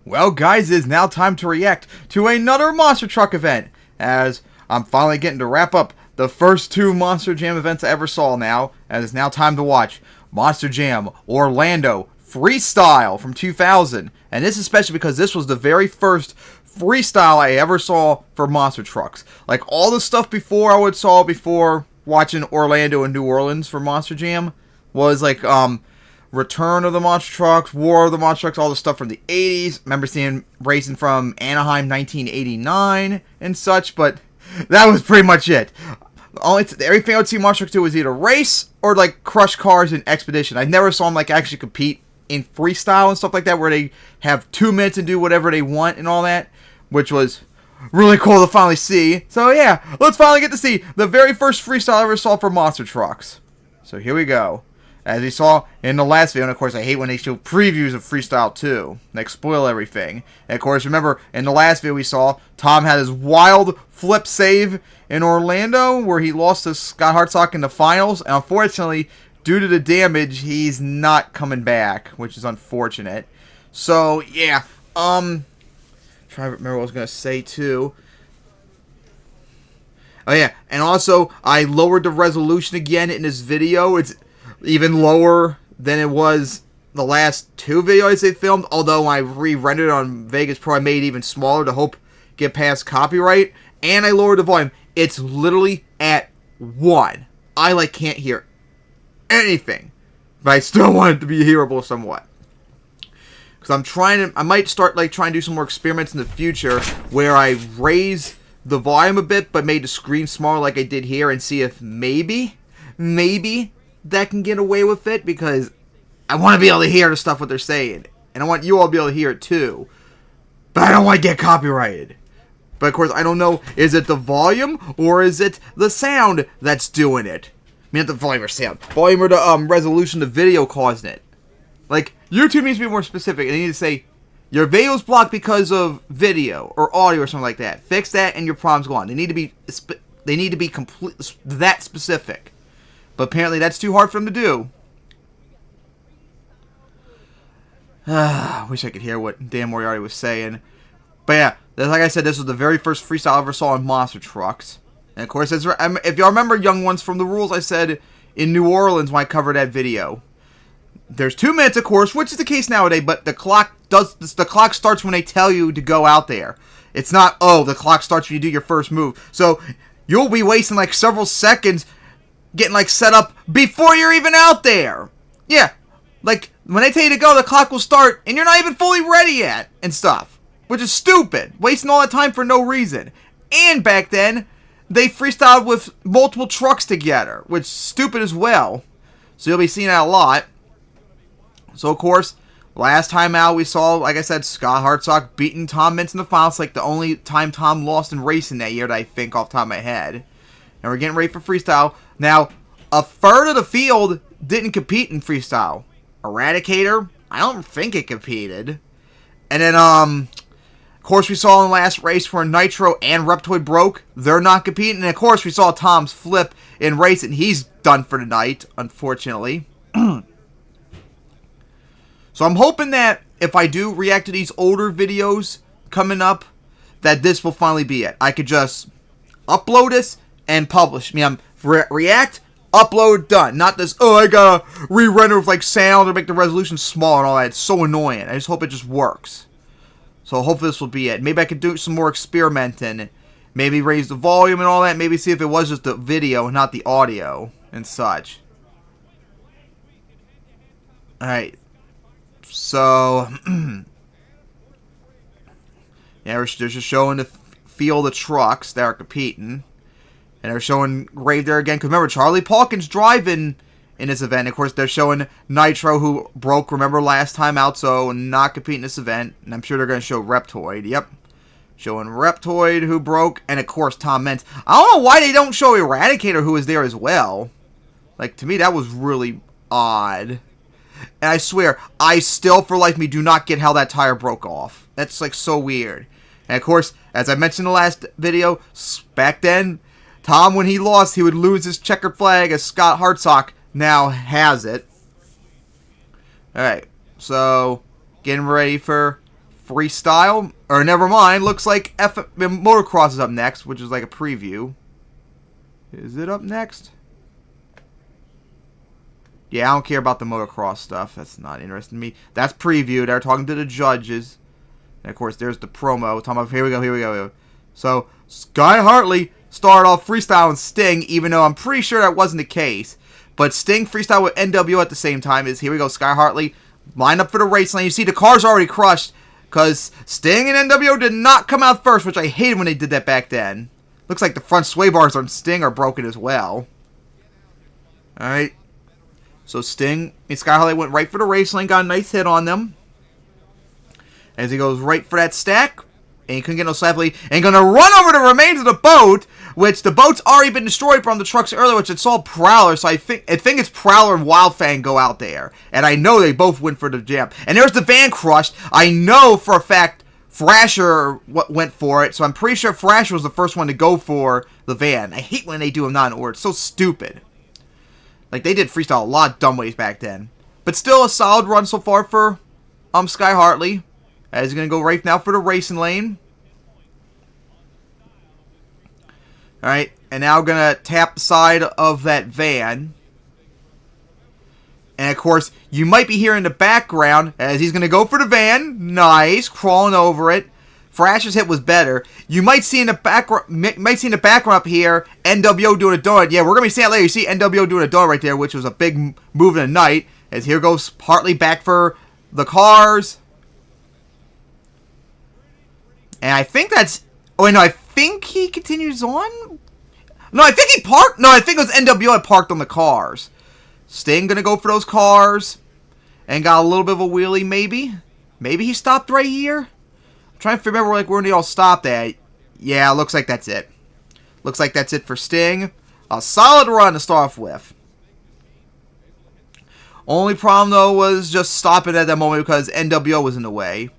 Well, guys, it is now time to react to another Monster Truck event, as I'm finally getting to wrap up the first two Monster Jam events I ever saw now, and it's now time to watch Monster Jam Orlando Freestyle from 2000. And this is especially because this was the very first freestyle I ever saw for Monster Trucks. Like, all the stuff before I would saw before watching Orlando and New Orleans for Monster Jam was like, Return of the Monster Trucks, War of the Monster Trucks, all the stuff from the 80s. Remember seeing racing from Anaheim 1989 and such, but that was pretty much it. Everything I would see Monster Trucks do was either race or like crush cars in Expedition. I never saw them like actually compete in freestyle and stuff like that, where they have 2 minutes and do whatever they want and all that, which was really cool to finally see. So yeah, let's finally get to see the very first freestyle I ever saw for Monster Trucks. So here we go. As you saw in the last video, and of course I hate when they show previews of Freestyle 2. They spoil everything. And of course, remember, in the last video we saw, Tom had his wild flip save in Orlando, where he lost to Scott Hartsock in the finals. And unfortunately, due to the damage, he's not coming back, which is unfortunate. So, yeah. Trying to remember what I was going to say, too. Oh, yeah. And also, I lowered the resolution again in this video. It's even lower than it was the last two videos they filmed, although I re-rendered it on Vegas Pro, I made it even smaller to get past copyright, and I lowered the volume. It's literally at 1. I can't hear anything, but I still want it to be hearable somewhat. Because I might start trying to do some more experiments in the future where I raise the volume a bit, but made the screen smaller like I did here, and see if maybe that can get away with it, because I want to be able to hear the stuff what they're saying, and I want you all to be able to hear it too, but I don't want to get copyrighted. But of course, I don't know, is it the volume or is it the sound that's doing it? I mean, not the volume or sound, volume or the resolution of the video causing it. Like, YouTube needs to be more specific, and they need to say your video's blocked because of video or audio or something like that. Fix that and your problem's gone. They need to be complete that specific. But apparently that's too hard for them to do. I wish I could hear what Dan Moriarty was saying. But yeah, like I said, this was the very first freestyle I ever saw in Monster Trucks. And of course, if y'all remember, young ones, from the rules I said in New Orleans when I covered that video. There's 2 minutes, of course, which is the case nowadays, but the clock starts when they tell you to go out there. It's not, oh, the clock starts when you do your first move. So you'll be wasting several seconds getting set up before you're even out there. Yeah, when they tell you to go, the clock will start and you're not even fully ready yet and stuff, which is stupid, wasting all that time for no reason. And back then they freestyled with multiple trucks together, which is stupid as well. So you'll be seeing that a lot. So of course, last time out we saw, like I said, Scott Hartsock beating Tom Mintz in the finals, the only time Tom lost in racing that year that I think off the top of my head. And we're getting ready for freestyle. Now, a third of the field didn't compete in freestyle. Eradicator, I don't think it competed. And then, of course, we saw in the last race where Nitro and Reptoid broke. They're not competing. And, of course, we saw Tom's flip in racing. He's done for the night, unfortunately. So I'm hoping that if I do react to these older videos coming up, that this will finally be it. I could just upload this and publish. React, upload, done. Not this, oh, I gotta re-render with sound or make the resolution smaller and all that. It's so annoying. I just hope it just works. So hopefully this will be it. Maybe I could do some more experimenting. Maybe raise the volume and all that. Maybe see if it was just the video and not the audio and such. Alright. So, yeah, they're just showing the field of trucks that are competing. And they're showing Grave there again. Because remember, Charlie Palkin's driving in this event. Of course, they're showing Nitro, who broke, remember, last time out. So, not competing in this event. And I'm sure they're going to show Reptoid. Yep. Showing Reptoid, who broke. And, of course, Tom Mintz. I don't know why they don't show Eradicator, who was there as well. To me, that was really odd. And I swear, I still, for life of me, do not get how that tire broke off. That's, so weird. And, of course, as I mentioned in the last video, back then, Tom, when he lost, he would lose his checkered flag, as Scott Hartsock now has it. Alright, so getting ready for Freestyle. Or never mind. Looks like Motocross is up next, which is like a preview. Is it up next? Yeah, I don't care about the motocross stuff. That's not interesting to me. That's preview. They're talking to the judges. And, of course, there's the promo. Talking about, here we go. So, Sky Hartley started off freestyle and Sting, even though I'm pretty sure that wasn't the case. But Sting freestyle with NWO at the same time is, here we go, Sky Hartley. Line up for the race lane. You see, the car's already crushed because Sting and NWO did not come out first, which I hated when they did that back then. Looks like the front sway bars on Sting are broken as well. Alright. So Sting and Sky Hartley went right for the race lane, got a nice hit on them. As he goes right for that stack. And he couldn't get no slap lead. And going to run over the remains of the boat. Which the boat's already been destroyed from the trucks earlier. Which it's all Prowler. So I think it's Prowler and Wildfang go out there. And I know they both went for the jam. And there's the van crushed. I know for a fact Thrasher went for it. So I'm pretty sure Thrasher was the first one to go for the van. I hate when they do them not in order. It's so stupid. Like, they did freestyle a lot of dumb ways back then. But still a solid run so far for Sky Hartley. As he's going to go right now for the racing lane. Alright, and now going to tap the side of that van. And, of course, you might be hearing the background as he's going to go for the van. Nice, crawling over it. Thrasher's hit was better. You might see in the background up here, NWO doing a donut. Yeah, we're going to be seeing that later. You see NWO doing a donut right there, which was a big move of the night. As here goes Hartley back for the cars. And I think that's... Oh, wait, no, I think he continues on? No, I think he parked... No, I think it was NWO that parked on the cars. Sting going to go for those cars. And got a little bit of a wheelie, maybe. Maybe he stopped right here. Trying to remember like where they all stopped at. Yeah, looks like that's it. Looks like that's it for Sting. A solid run to start off with. Only problem though was just stopping at that moment because NWO was in the way.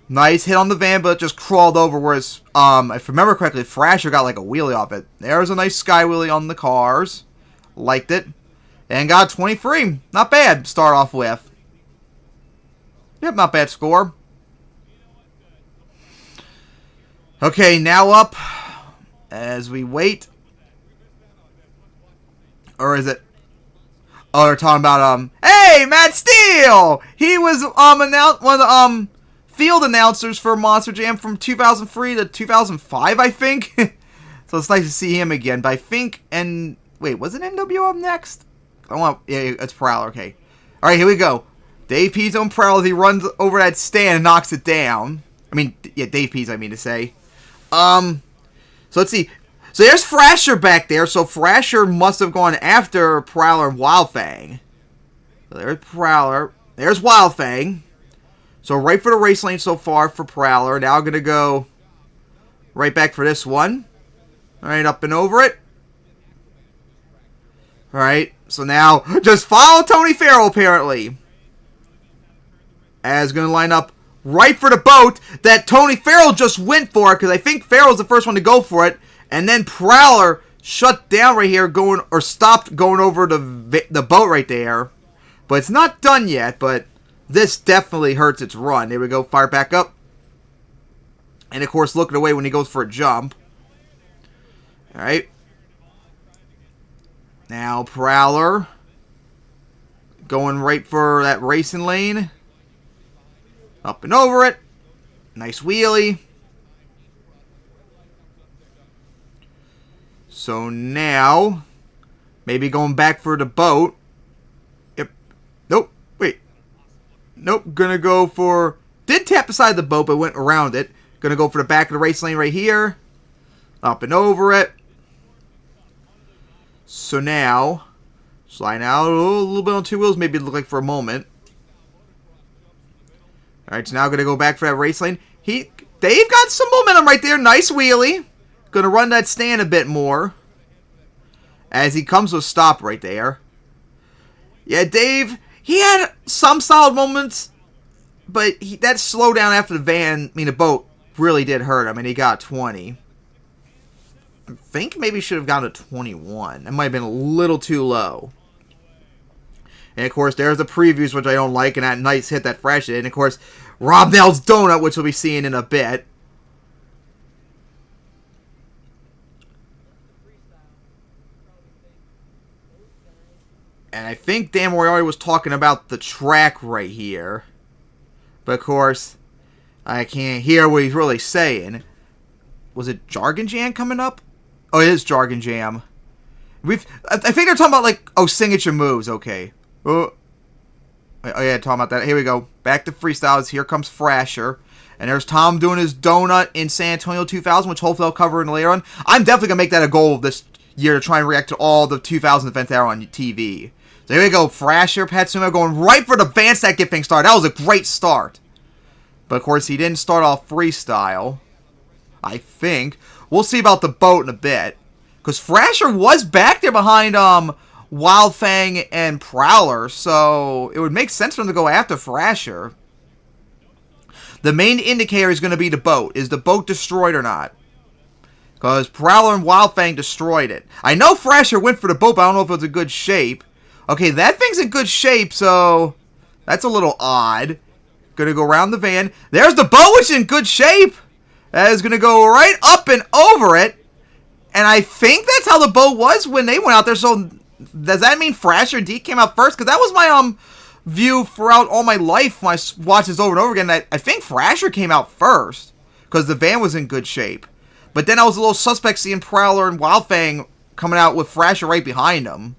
Nice hit on the van, but it just crawled over. Whereas, if I remember correctly, Thrasher got like a wheelie off it. There's a nice sky wheelie on the cars. Liked it. And got 23. Not bad to start off with. Yep, not bad score. Okay, now up as we wait. Or is it? Oh, they're talking about hey, Matt Steele. He was one of the field announcers for Monster Jam from 2003 to 2005, I think. So it's nice to see him again. But I think wait, was it NWO up next? Yeah, it's Prowler. Okay. All right, here we go. Dave P's on Prowler. He runs over that stand and knocks it down. I mean, yeah, Dave P's. I mean to say. So let's see. So there's Thrasher back there. So Thrasher must have gone after Prowler and Wildfang. So there's Prowler. There's Wildfang. So right for the race lane so far for Prowler. Now I'm going to go right back for this one. Alright, up and over it. Alright, so now just follow Tony Farrell apparently. As going to line up right for the boat that Tony Farrell just went for, because I think Farrell's the first one to go for it, and then Prowler shut down right here, stopped going over the boat right there. But it's not done yet, but this definitely hurts its run. There we go, fire back up. And of course, looking away when he goes for a jump. Alright. Now Prowler going right for that racing lane. Up and over it. Nice wheelie. So now, maybe going back for the boat. Yep. Nope. Wait. Nope. Gonna go for... Did tap beside the boat, but went around it. Gonna go for the back of the race lane right here. Up and over it. So now, sliding out a little bit on two wheels, maybe it looked like for a moment. Alright, so now going to go back for that race lane. Dave got some momentum right there. Nice wheelie. Going to run that stand a bit more. As he comes to a stop right there. Yeah, Dave, he had some solid moments. But that slowdown after the boat really did hurt him. And he got 20. I think maybe he should have gone to 21. That might have been a little too low. And, of course, there's the previews, which I don't like, and that nice hit that fresh it. And, of course, Rob Nell's donut, which we'll be seeing in a bit. And I think Dan Moriarty was talking about the track right here. But, of course, I can't hear what he's really saying. Was it Jargon Jam coming up? Oh, it is Jargon Jam. I think they're talking about, like, signature moves. Okay. Oh, yeah, talking about that. Here we go. Back to freestyles. Here comes Thrasher. And there's Tom doing his donut in San Antonio 2000, which hopefully I'll cover in later on. I'm definitely going to make that a goal this year to try and react to all the 2000 events that are on TV. So here we go. Thrasher, Patsuma going right for the Van Stack get things started. That was a great start. But, of course, he didn't start off freestyle. I think. We'll see about the boat in a bit. Because Thrasher was back there behind Wild Fang and Prowler. So it would make sense for him to go after Thrasher. The main indicator is going to be the boat. Is the boat destroyed or not? Because Prowler and Wild Fang destroyed it. I know Thrasher went for the boat, but I don't know if it was in good shape. Okay, that thing's in good shape, so that's a little odd. Gonna go around the van. There's the boat, which is in good shape. That is gonna go right up and over it. And I think that's how the boat was when they went out there. So does that mean Thrasher and Deke came out first? Because that was my view throughout all my life when I watched this over and over again. I think Thrasher came out first because the van was in good shape. But then I was a little suspect seeing Prowler and Wildfang coming out with Thrasher right behind them.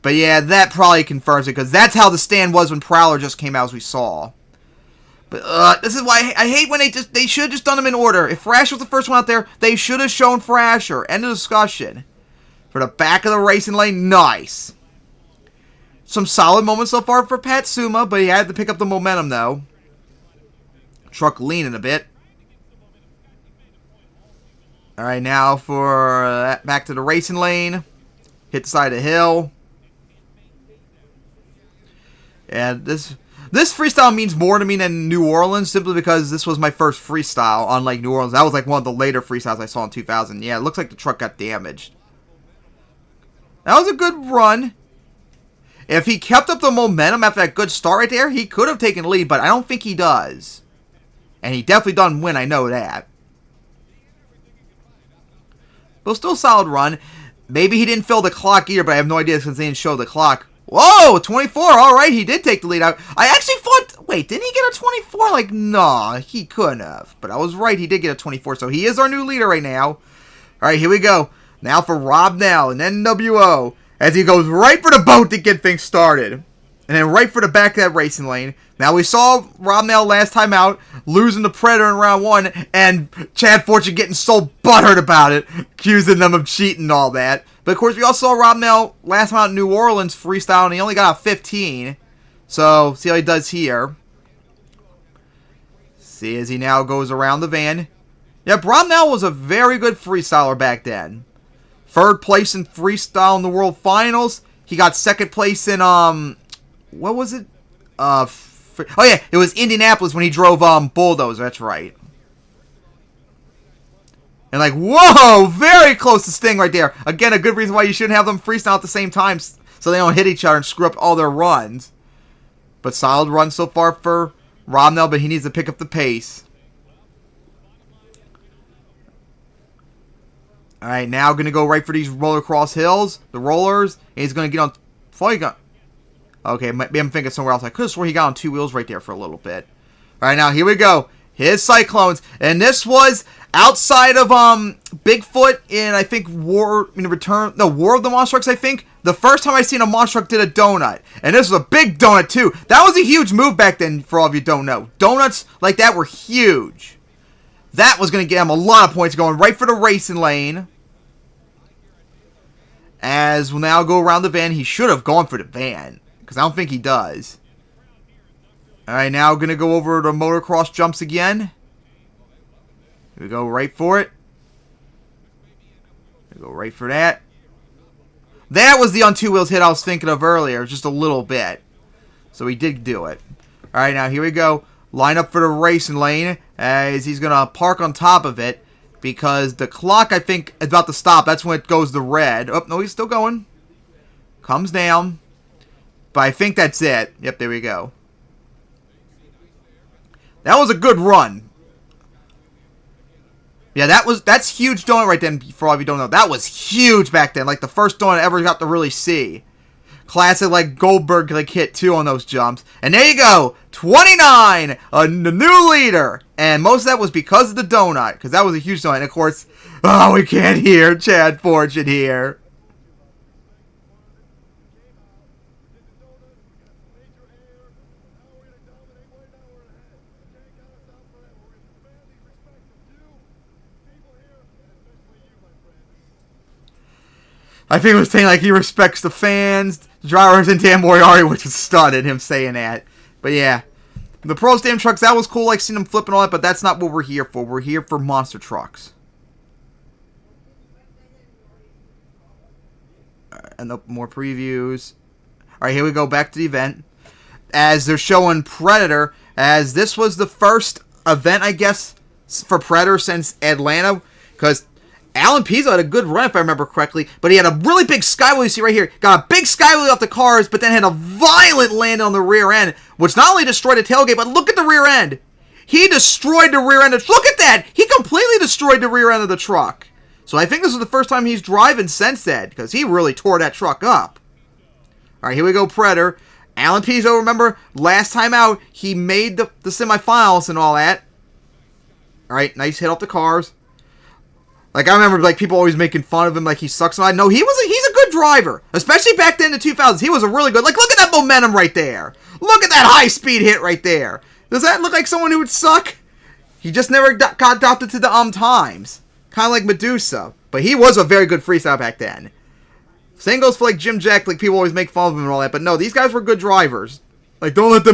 But yeah, that probably confirms it, because that's how the stand was when Prowler just came out, as we saw. But this is why I hate when they should have just done them in order. If Thrasher was the first one out there, they should have shown Thrasher. End of discussion. For the back of the racing lane, nice. Some solid moments so far for Patsuma, but he had to pick up the momentum, though. Truck leaning a bit. Alright, now for back to the racing lane. Hit the side of the hill. And this freestyle means more to me than New Orleans, simply because this was my first freestyle, unlike New Orleans. That was like one of the later freestyles I saw in 2000. Yeah, it looks like the truck got damaged. That was a good run. If he kept up the momentum after that good start right there, he could have taken the lead, but I don't think he does. And he definitely doesn't win, I know that. But still a solid run. Maybe he didn't fill the clock either, but I have no idea since they didn't show the clock. Whoa, 24. All right, he did take the lead out. I actually thought, wait, didn't he get a 24? Like, nah, he couldn't have. But I was right, he did get a 24, so he is our new leader right now. All right, here we go. Now for Rob Nell and NWO, as he goes right for the boat to get things started. And then right for the back of that racing lane. Now, we saw Rob Nell last time out, losing the Predator in round 1, and Chad Fortune getting so butthurt about it, accusing them of cheating and all that. But, of course, we also saw Rob Nell last time out in New Orleans freestyle, and he only got a 15. So, see how he does here. See as he now goes around the van. Yep, Rob Nell was a very good freestyler back then. Third place in freestyle in the World Finals. He got second place in, what was it? Oh, yeah, it was Indianapolis when he drove, Bulldozer, that's right. And like, whoa, very close to Sting right there. Again, a good reason why you shouldn't have them freestyle at the same time, so they don't hit each other and screw up all their runs. But solid run so far for Rob Nell, but he needs to pick up the pace. Alright, now going to go right for these roller cross hills, the rollers. And he's going to get on... Okay, maybe I'm thinking somewhere else. I could have swore he got on two wheels right there for a little bit. Alright, now here we go. His Cyclones. And this was outside of Bigfoot in, I think, War of the Monster Trucks, I think. The first time I seen a monster truck did a donut. And this was a big donut, too. That was a huge move back then, for all of you who don't know. Donuts like that were huge. That was going to get him a lot of points, going right for the racing lane. As we'll now go around the van. He should have gone for the van, because I don't think he does. Alright, now going to go over the motocross jumps again. Here we go, right for it. Here we go, right for that. That was the on two wheels hit I was thinking of earlier, just a little bit. So he did do it. Alright, now here we go. Line up for the racing lane, as he's going to park on top of it, because the clock, I think, is about to stop. That's when it goes to red. Oh, no, he's still going. Comes down. But I think that's it. Yep, there we go. That was a good run. Yeah, that's huge donut right then, for all of you don't know. That was huge back then. Like, the first donut I ever got to really see. Classic, like, Goldberg, like, hit, too, on those jumps. And there you go. 29! The new leader. And most of that was because of the donut. Because that was a huge donut. And, of course, oh, we can't hear Chad Fortune here. I think it was saying, like, he respects the fans, the drivers, and Dan Moriarty, which was stunning, him saying that. But, yeah. The Pro Stam trucks, that was cool, like, seeing them flipping all that, but that's not what we're here for. We're here for monster trucks. And more previews. Alright, here we go, back to the event. As they're showing Predator, as this was the first event, I guess, for Predator since Atlanta, because Alan Pizzo had a good run, if I remember correctly, but he had a really big skywheel, you see right here. Got a big skywheel off the cars, but then had a violent land on the rear end, which not only destroyed the tailgate, but look at the rear end. He destroyed the rear end. Look at that! He completely destroyed the rear end of the truck. So I think this is the first time he's driving since then, because he really tore that truck up. Alright, here we go, Predator. Alan Pizzo, remember, last time out, he made the semifinals and all that. Alright, nice hit off the cars. Like, I remember, like, people always making fun of him, like, he sucks. No, he's a good driver. Especially back then in the 2000s. He was a really good, like, look at that momentum right there. Look at that high-speed hit right there. Does that look like someone who would suck? He just never got adopted to the times. Kind of like Medusa. But he was a very good freestyle back then. Same goes for, like, Jim Jack, like, people always make fun of him and all that. But no, these guys were good drivers. Like, don't let,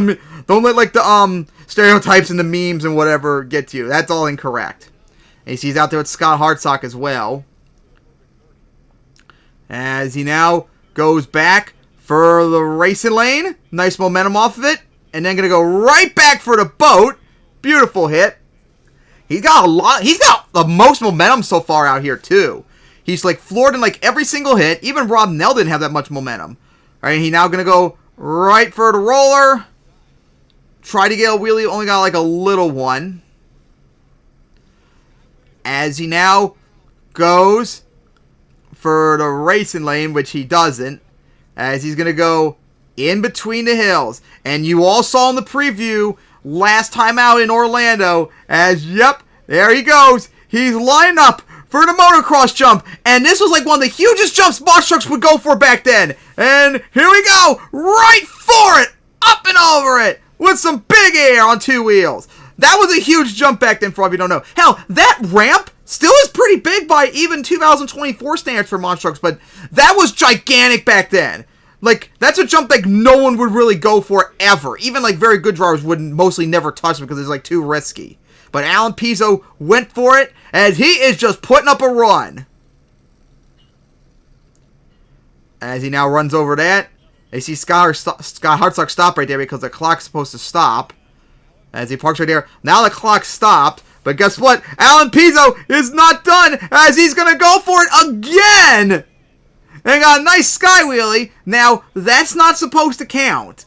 like, the, stereotypes and the memes and whatever get to you. That's all incorrect. And he's out there with Scott Hartsock as well. As he now goes back for the racing lane. Nice momentum off of it. And then going to go right back for the boat. Beautiful hit. He's got the most momentum so far out here, too. He's, like, floored in, like, every single hit. Even Rob Nell didn't have that much momentum. Alright, he now going to go right for the roller. Try to get a wheelie. Only got, like, a little one. As he now goes for the racing lane, which he doesn't, as he's going to go in between the hills. And you all saw in the preview last time out in Orlando, as, yep, there he goes. He's lined up for the motocross jump. And this was like one of the hugest jumps box trucks would go for back then. And here we go, right for it, up and over it, with some big air on two wheels. That was a huge jump back then, for all of you don't know. Hell, that ramp still is pretty big by even 2024 standards for monster trucks, but that was gigantic back then. Like, that's a jump like no one would really go for ever. Even like very good drivers would mostly never touch it because it's like too risky. But Alan Pizzo went for it, as he is just putting up a run. As he now runs over that, they see Scott Hartsock stop right there because the clock's supposed to stop. As he parks right there. Now the clock stopped. But guess what? Alan Pizzo is not done, as he's going to go for it again. And got a nice sky wheelie. Now, that's not supposed to count.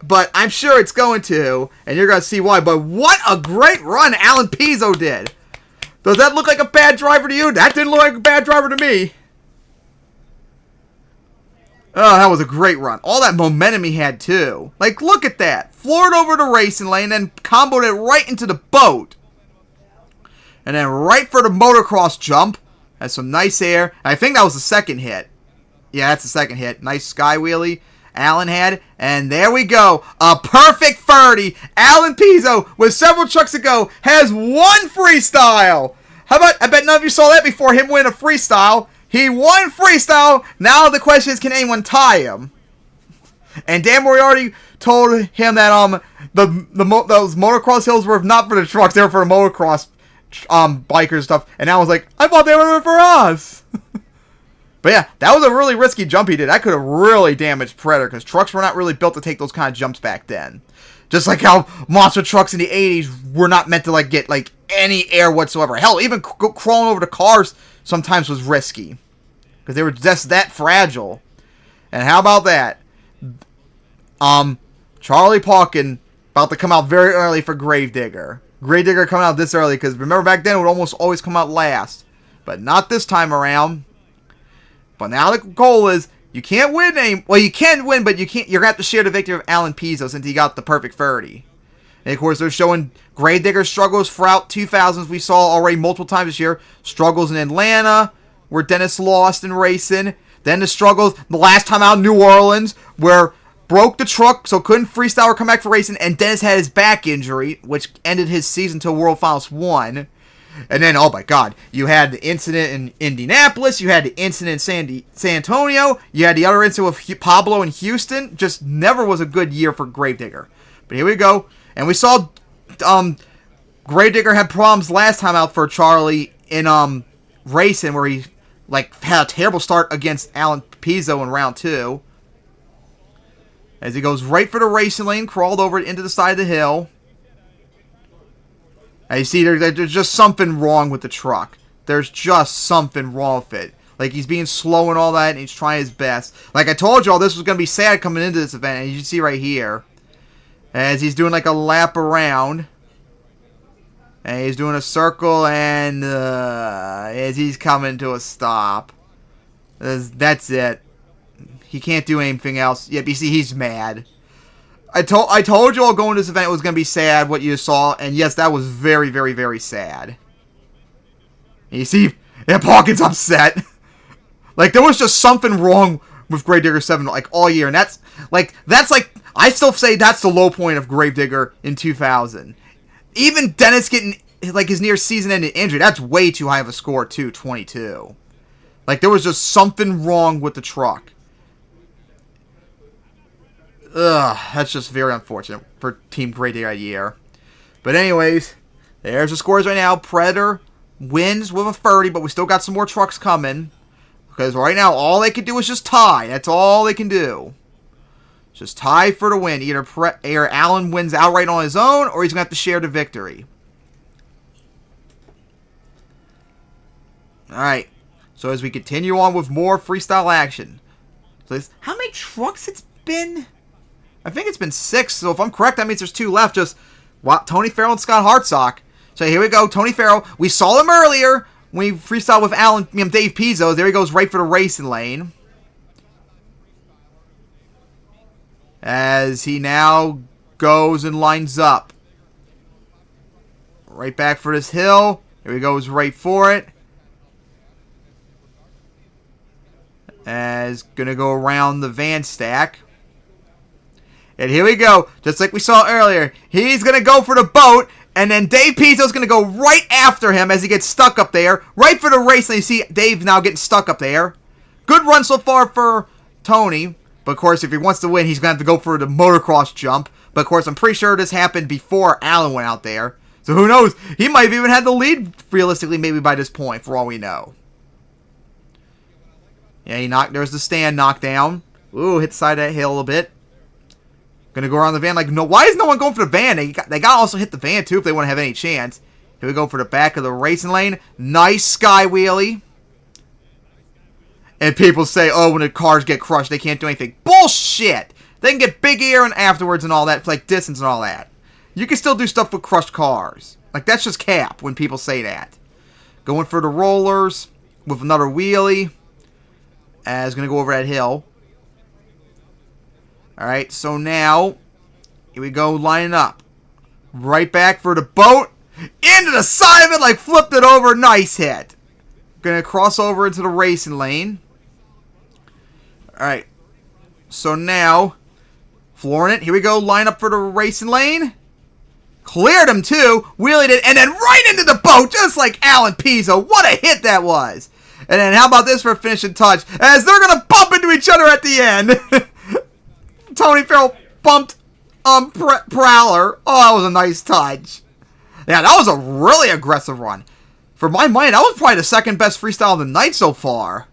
But I'm sure it's going to. And you're going to see why. But what a great run Alan Pizzo did. Does that look like a bad driver to you? That didn't look like a bad driver to me. Oh, that was a great run. All that momentum he had, too. Like, look at that. Floored over the racing lane, then comboed it right into the boat. And then right for the motocross jump. That's some nice air. I think that was the second hit. Yeah, that's the second hit. Nice sky wheelie Alan had. And there we go. A perfect 30. Alan Pizzo, with several trucks to go, has one freestyle. How about, I bet none of you saw that before, him win a freestyle. He won freestyle. Now the question is, can anyone tie him? And Dan Moriarty told him that those motocross hills were not for the trucks, they were for the motocross bikers and stuff. And I was like, I thought they were for us. But yeah, that was a really risky jump he did. That could have really damaged Predator, because trucks were not really built to take those kind of jumps back then. Just like how monster trucks in the 80s were not meant to like get like any air whatsoever. Hell, even crawling over the cars sometimes was risky, because they were just that fragile. And how about that? Charlie Pauken about to come out very early for Gravedigger. Gravedigger coming out this early because remember back then it would almost always come out last. But not this time around. But now the goal is you can't win any. Well, you can win, but you can't. You're gonna have to share the victory of Alan Pizzo since he got the perfect 30. And of course, they're showing Gravedigger struggles throughout 2000s. We saw already multiple times this year. Struggles in Atlanta, where Dennis lost in racing. Then the struggles the last time out in New Orleans, where broke the truck, so couldn't freestyle or come back for racing, and Dennis had his back injury, which ended his season till World Finals 1. And then, oh my God, you had the incident in Indianapolis, you had the incident in San Antonio, you had the other incident with Pablo in Houston. Just never was a good year for Gravedigger. But here we go, and we saw Gravedigger had problems last time out for Charlie in racing, where he had a terrible start against Alan Pizzo in round 2. As he goes right for the racing lane, crawled over it into the side of the hill. And you see, there's just something wrong with the truck. There's just something wrong with it. Like, he's being slow and all that, and he's trying his best. Like I told y'all, this was going to be sad coming into this event, and you see right here. As he's doing like a lap around. And he's doing a circle, and as he's coming to a stop. That's it. He can't do anything else. Yep, you see, he's mad. I told you all going to this event it was going to be sad, what you saw. And yes, that was very, very, very sad. And you see, yeah, Pauken's upset. Like, there was just something wrong with Gravedigger 7, like, all year. And that's like, I still say that's the low point of Gravedigger in 2000. Even Dennis getting, like, his near season-ending injury, that's way too high of a score, too, 22. Like, there was just something wrong with the truck. Ugh, that's just very unfortunate for Team Gravedigger that year. But anyways, there's the scores right now. Predator wins with a 30, but we still got some more trucks coming. Because right now, all they can do is just tie. That's all they can do. Just tie for the win. Either Allen wins outright on his own, or he's going to have to share the victory. Alright, so as we continue on with more freestyle action. So how many trucks it's been? I think it's been 6, so if I'm correct, that means there's 2 left. Just Tony Farrell and Scott Hartsock. So here we go, Tony Farrell. We saw him earlier when we freestyled with Dave Pizzo. There he goes right for the racing lane. As he now goes and lines up. Right back for this hill. Here he goes right for it. As gonna go around the van stack. And here we go, just like we saw earlier. He's going to go for the boat, and then Dave Pizzo's going to go right after him as he gets stuck up there. Right for the race, and you see Dave now getting stuck up there. Good run so far for Tony. But, of course, if he wants to win, he's going to have to go for the motocross jump. But, of course, I'm pretty sure this happened before Allen went out there. So, who knows? He might have even had the lead, realistically, maybe by this point, for all we know. Yeah, there's the stand knockdown. Ooh, hit the side of that hill a little bit. Gonna go around the van like, no, why is no one going for the van? They gotta also hit the van too if they want to have any chance. Here we go for the back of the racing lane. Nice sky wheelie. And people say, oh, when the cars get crushed, they can't do anything. Bullshit! They can get big air and afterwards and all that, like distance and all that. You can still do stuff with crushed cars. Like, that's just cap when people say that. Going for the rollers with another wheelie. As gonna go over that hill. Alright, so now, here we go, lining up. Right back for the boat. Into the side of it, like flipped it over. Nice hit. Gonna cross over into the racing lane. Alright, so now, flooring it. Here we go, line up for the racing lane. Cleared him too, wheelied it, and then right into the boat, just like Alan Pizzo. What a hit that was. And then how about this for a finishing touch? As they're gonna bump into each other at the end. Tony Farrell bumped Prowler. Oh, that was a nice touch. Yeah, that was a really aggressive run. For my money, that was probably the second best freestyle of the night so far.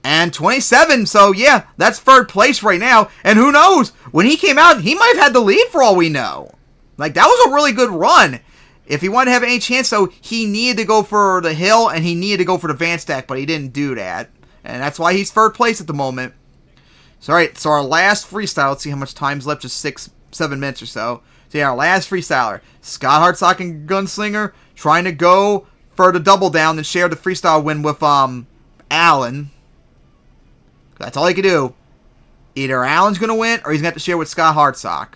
And 27, so yeah, that's 3rd place right now. And who knows, when he came out, he might have had the lead for all we know. Like, that was a really good run. If he wanted to have any chance, so he needed to go for the hill and he needed to go for the van stack, but he didn't do that. And that's why he's 3rd place at the moment. So, alright, so our last freestyle, let's see how much time's left, just 7 minutes or so. So, yeah, our last freestyler, Scott Hartsock and Gunslinger, trying to go for the double down and share the freestyle win with, Alan. That's all he can do. Either Alan's going to win, or he's going to have to share with Scott Hartsock.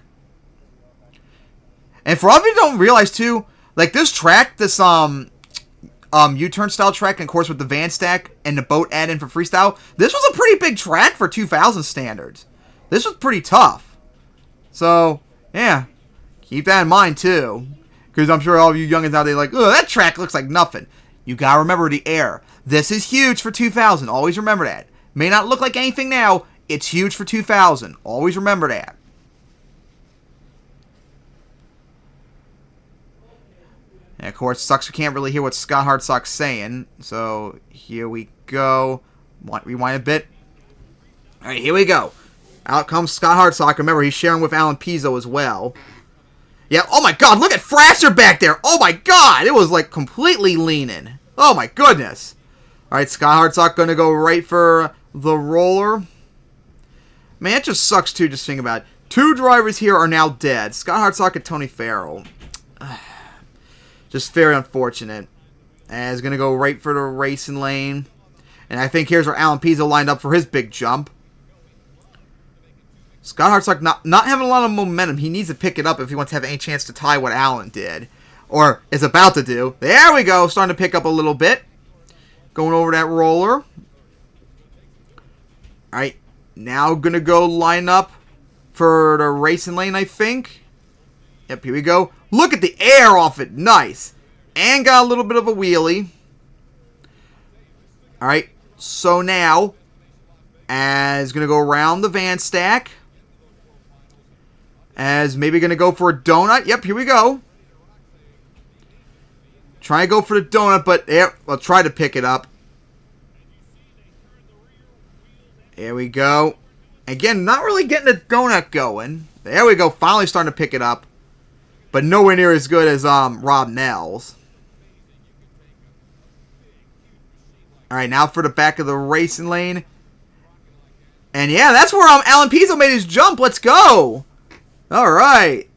And for all of you who don't realize, too, like, this track, this, U-turn style track, and of course with the van stack and the boat add-in for freestyle, this was a pretty big track for 2000 standards. This was pretty tough. So, yeah, keep that in mind too, because I'm sure all of you youngins out there are like, oh, that track looks like nothing. You gotta remember the air. This is huge for 2000. Always remember that. May not look like anything now. It's huge for 2000. Always remember that. And of course, sucks we can't really hear what Scott Hartsock's saying. So, here we go. Rewind a bit. Alright, here we go. Out comes Scott Hartsock. Remember, he's sharing with Alan Pizzo as well. Yeah, oh my god, look at Frasher back there! Oh my god! It was like completely leaning. Oh my goodness. Alright, Scott Hartsock gonna go right for the roller. Man, it just sucks too, just think about it. 2 drivers here are now dead. Scott Hartsock and Tony Farrell. Just very unfortunate. And he's going to go right for the racing lane. And I think here's where Alan Pizzo lined up for his big jump. Scott Hartsock not having a lot of momentum. He needs to pick it up if he wants to have any chance to tie what Alan did. Or is about to do. There we go. Starting to pick up a little bit. Going over that roller. Alright. Now going to go line up for the racing lane, I think. Yep, here we go. Look at the air off it. Nice. And got a little bit of a wheelie. Alright. So now, as going to go around the van stack. As maybe going to go for a donut. Yep, here we go. Try to go for the donut, but yeah, I'll try to pick it up. There we go. Again, not really getting the donut going. There we go. Finally starting to pick it up. But nowhere near as good as Rob Nels. Alright, now for the back of the racing lane. And yeah, that's where Alan Pizzo made his jump. Let's go. Alright.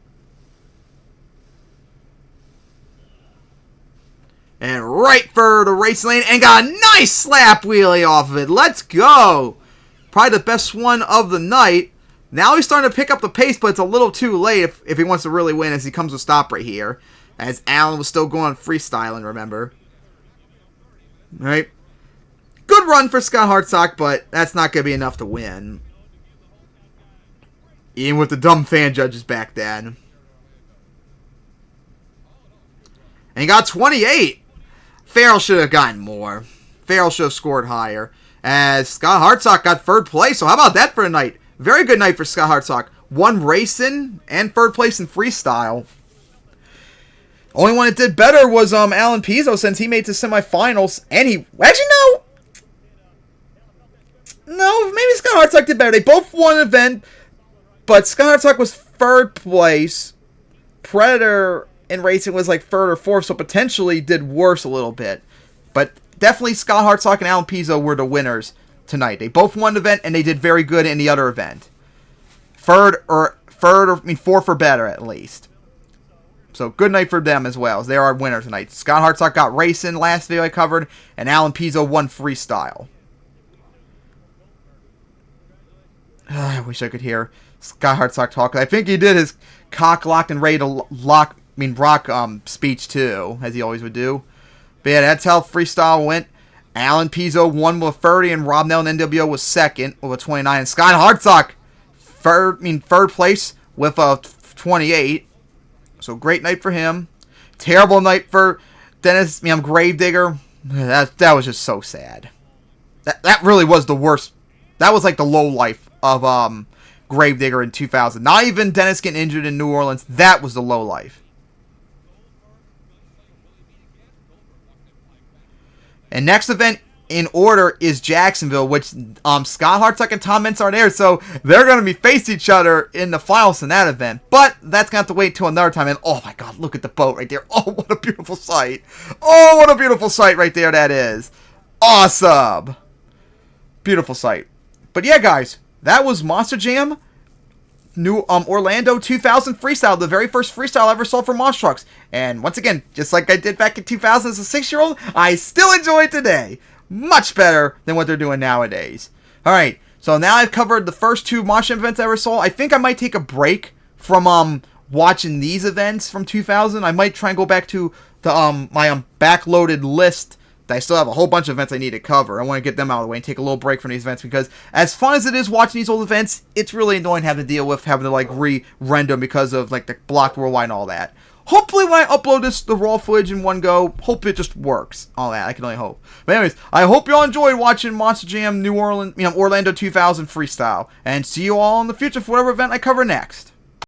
And right for the racing lane. And got a nice slap wheelie off of it. Let's go. Probably the best one of the night. Now he's starting to pick up the pace, but it's a little too late if he wants to really win as he comes to stop right here. As Alan was still going freestyling, remember. Right? Good run for Scott Hartsock, but that's not going to be enough to win. Even with the dumb fan judges back then. And he got 28. Farrell should have gotten more. Farrell should have scored higher. As Scott Hartsock got 3rd place, so how about that for a night? Very good night for Scott Hartsock. 1 racing and 3rd place in freestyle. Only one that did better was Alan Pizzo, since he made the semifinals. And he... Actually, no! No, maybe Scott Hartsock did better. They both won an event, but Scott Hartsock was 3rd place. Predator in racing was like 3rd or 4th, so potentially did worse a little bit. But definitely Scott Hartsock and Alan Pizzo were the winners tonight. They both won the event, and they did very good in the other event. 4th for better, at least. So, good night for them as well, as they are our winner tonight. Scott Hartsock got racing, last video I covered, and Alan Pizzo won freestyle. I wish I could hear Scott Hartsock talk. I think he did his cock, locked, and ready to rock speech, too, as he always would do. But yeah, that's how freestyle went. Alan Pizzo won with 30, and Rob Nell in NWO was 2nd with a 29. And Scott Hartsock, 3rd place with a 28. So great night for him. Terrible night for Dennis, Gravedigger. That was just so sad. That really was the worst. That was like the low life of Gravedigger in 2000. Not even Dennis getting injured in New Orleans. That was the low life. And next event in order is Jacksonville, which Scott Hartsock and Tom Mintz are there, so they're going to be facing each other in the finals in that event. But that's going to have to wait till another time. And oh my god, look at the boat right there. Oh, what a beautiful sight. Oh, what a beautiful sight right there that is. Awesome. Beautiful sight. But yeah, guys, that was Monster Jam New Orlando 2000 Freestyle, the very first freestyle I ever saw for Monster Trucks. And once again, just like I did back in 2000 as a 6-year-old, I still enjoy it today. Much better than what they're doing nowadays. Alright, so now I've covered the first 2 Monster Jam events I ever saw. I think I might take a break from watching these events from 2000. I might try and go back to the my backloaded list. I still have a whole bunch of events I need to cover. I want to get them out of the way and take a little break from these events, because as fun as it is watching these old events, it's really annoying having to deal with having to like re-render them because of like the blocked worldwide and all that. Hopefully when I upload the raw footage in one go, hope it just works. All that, I can only hope. But anyways, I hope you all enjoyed watching Monster Jam Orlando 2000 Freestyle, and see you all in the future for whatever event I cover next.